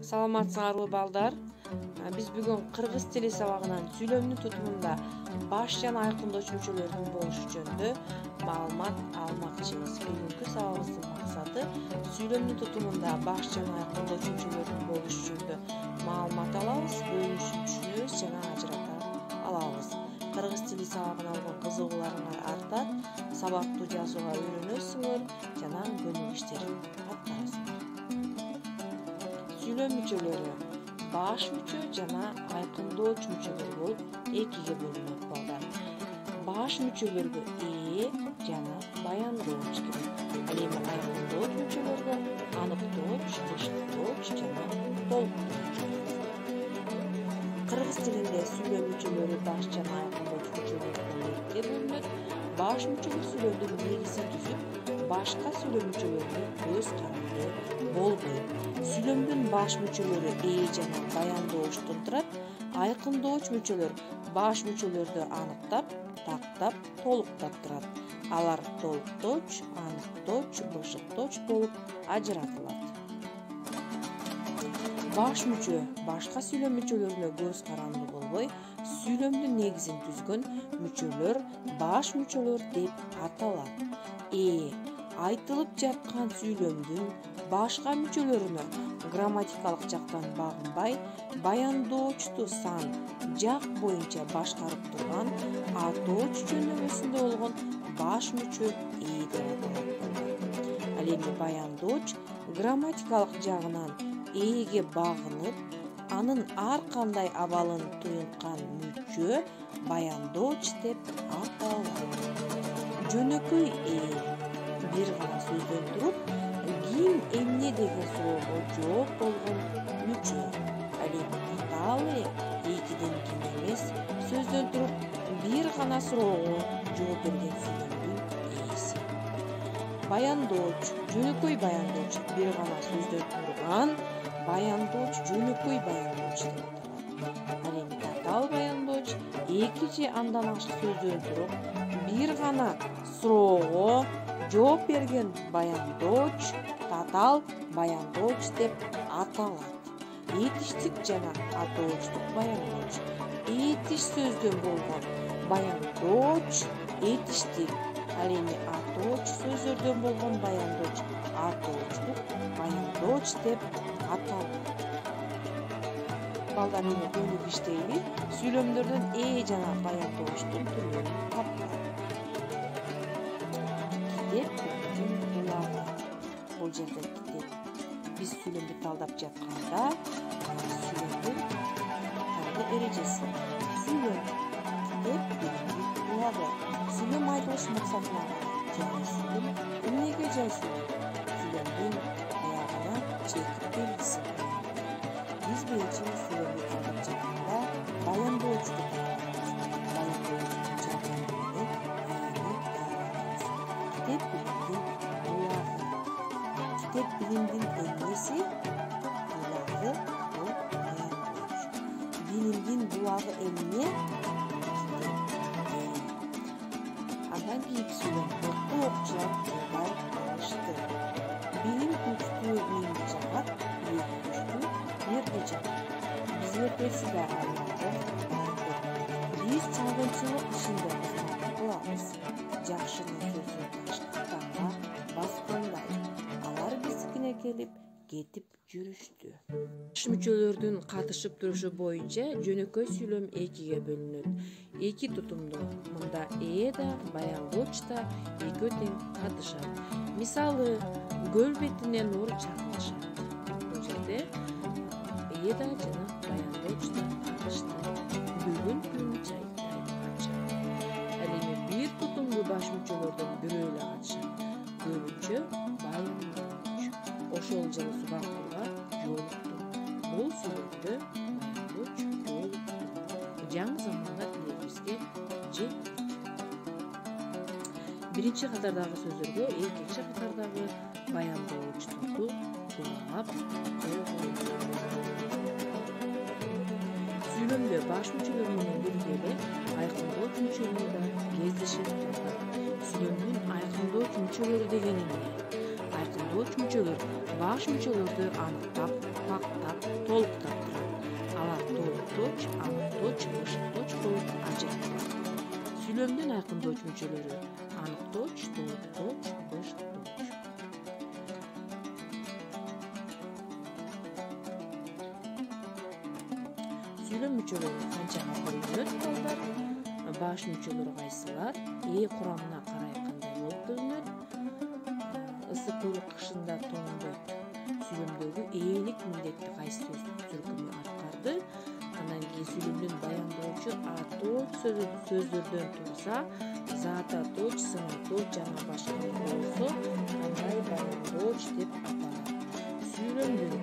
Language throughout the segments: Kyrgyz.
Саламатсыңарбы балдар? Биз бүгүн кыргыз тили сабагынан сүйлөмдүн тутумунда баш жана айкындоочу мүчөлөрдүн болушу жөнүндө маалымат алмакчыбыз. Бүгүнкү сабагыбыздын максаты сүйлөмдүн тутумунда баш жана айкындоочу мүчөлөрдүн болушу жөнүндө маалымат алабыз, бөлүнүшүп түшүнөбүз жана ажырата алабыз. Кыргыз тили сабагына болгон кызыгууларыңар артат, сабакты жазууга үйрөнөсүңөр жана көнүк иштерин аткарасыңар. Сүйлөм мүчөлөрү баш мүчө жана айкындоочу мүчөлөр болуп экиге бөлүнөт балдар. Баш мүчөлөргө жана баяндооч кирет. Ал эми айкындоочу мүчөлөргө аныктооч, бышыктооч жана толуктооч. Кыргыз тилинде сүйлөм мүчөлөрү баш жана айкындоочу мүчөлөргө экиге бөлүнөт. Баш мүчөлөр сүйлөмдүн негизин түзүп, башка сүйлөм мүчөлөрүнө көз каранды болбойт. Сүйлөмдүн баш мүчөлөрү жана баяндоочтон турат. Айкындооч мүчөлөр баш мүчөлөрдү аныктап, тактап, толуктап турат. Алар толуктооч, аныктооч, бышыктооч болуп ажыратылат. Баш мүчө башка сүйлөм мүчөлөрүнө көз каранды болбой, сүйлөмдүн негизин түзгөн мүчөлөр баш мүчөлөр деп аталат. Айтылып жаткан сүйлөмдүн башка мүчөлөрүнө грамматикалык жактан багынбай, баяндоочту сан жак боюнча башкарып турган атоочу жөнөмөсүндө болгон баш мүчө деп аталат. Ал эми баяндооч грамматикалык жагынан ээге багынып, анын ар кандай абалын туюнткан мүчө баяндооч деп аталат. Жөнөкөй бир гана сөздөн туруп, ким эмне деген суроого жооп болгон мүчө. Ал эми татаал экиден ким эмес сөздөн туруп бир гана суроого жооп берген сүйлөмдүн ээси. Баяндооч, жөнөкөй баяндооч бир гана сөздөн турган баяндооч жөнөкөй баяндооч деп аталат. Ал эми татаал баяндооч эки же андан ашык сөздөн туруп бир гана суроого жооп берген баяндооч татаал баяндооч деп аталат. Этиштик жана атоочтук баяндооч. Этиш сөздөн болгон баяндооч этиштик. Ал эми атооч сөздөрдөн болгон баяндооч атоочтук баяндооч деп аталат. Балдар эми көнүк иштейли. Сүйлөмдөрдөн жана баяндоочтун түрлөрүн тапкыла. Китеп булагы. Бул жерде китеп. Биз сүйлөмдү талдап жатканда сүйлөмдүн эрежеси. Сүйлөм китеп булагы. Сүйлөм айтылыш максатына жана сүйлөм эмнеге жай сүйлөмдүн аягына чекит белгиси. Биз биринчи сүйлөмдү талдап жатканда баяндоочту Китеп билимдин эмнеси? Булагы бул баяндооч. Билимдин булагы эмне? Андан кийинки сүйлөм окуучулар тыңдай алышты. Билим күчтүү эмне жагат, биек күчтүү жерге жагат. Бизге терси да айланды. Биз чагынчылык ишинде кызмат кылабыз. Жакшынын сөзүн таштаканга баскандай. Алар биздикине келип, кетип жүрүштү. Баш мүчөлөрдүн катышып турушу боюнча жөнөкөй сүйлөм экиге бөлүнөт. Эки тутумдуу. Мында да, баяндооч да экөө тең катышат. Мисалы, көл бетине нур чагылышат. Бул жерде да жана баяндооч да катышты. Бүгүн күн чайкайып качат. Ал эми бир тутумдуу баш мүчөлөрдөн бирөө эле катышат. Көбүнчө баяндооч. Ошол жылы субактууга жолукту. Бул сүйлөмдө баяндооч жолукту. Жаңы заманга тилибизге жетти. Биринчи катардагы сөздөргө экинчи катардагы баяндоочтукту кулап койгон. Сүйлөмдө баш мүчөлөр менен бирге эле айкындооч мүчөлөрү да кездешет. Сүйлөмдүн айкындооч мүчөлөрү деген эмне? точ мүчөлөр баш мүчөлөрдү аныктап, пактап, толуктап турат. Алар толук точ, анык точ, бышык точ болуп ажыратылат. Сүйлөмдүн айкындоочу мүчөлөрү: анык точ, толук точ, бышык точ. Сүйлөм мүчөлөрү канчага бөлүнөт балдар? Баш мүчөлөрү кайсылар? Курамына карай кандай болуп бөлүнөт? Ысык кышында тоңдойт. Сүйлөмдөгү ээлик милдетти кайсы сөз түркүмү аткарды? Андан кийин сүйлөмдүн баяндоочу атооч сөздөрдөн турса, зата точ, сыңай точ жана башка болсо кандай баяндооч деп аталат. Сүйлөмдүн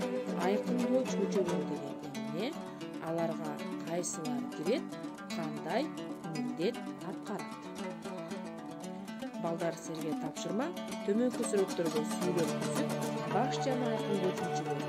айкындоочу мүчөлөрү деген эмне? Аларга кайсылар кирет? Кандай милдет аткарат? Балдар, силерге тапшырма: төмөнкү сүрөттөргө сүйлөп түзүп, баш жана айкындоочу мүчөлөрүнү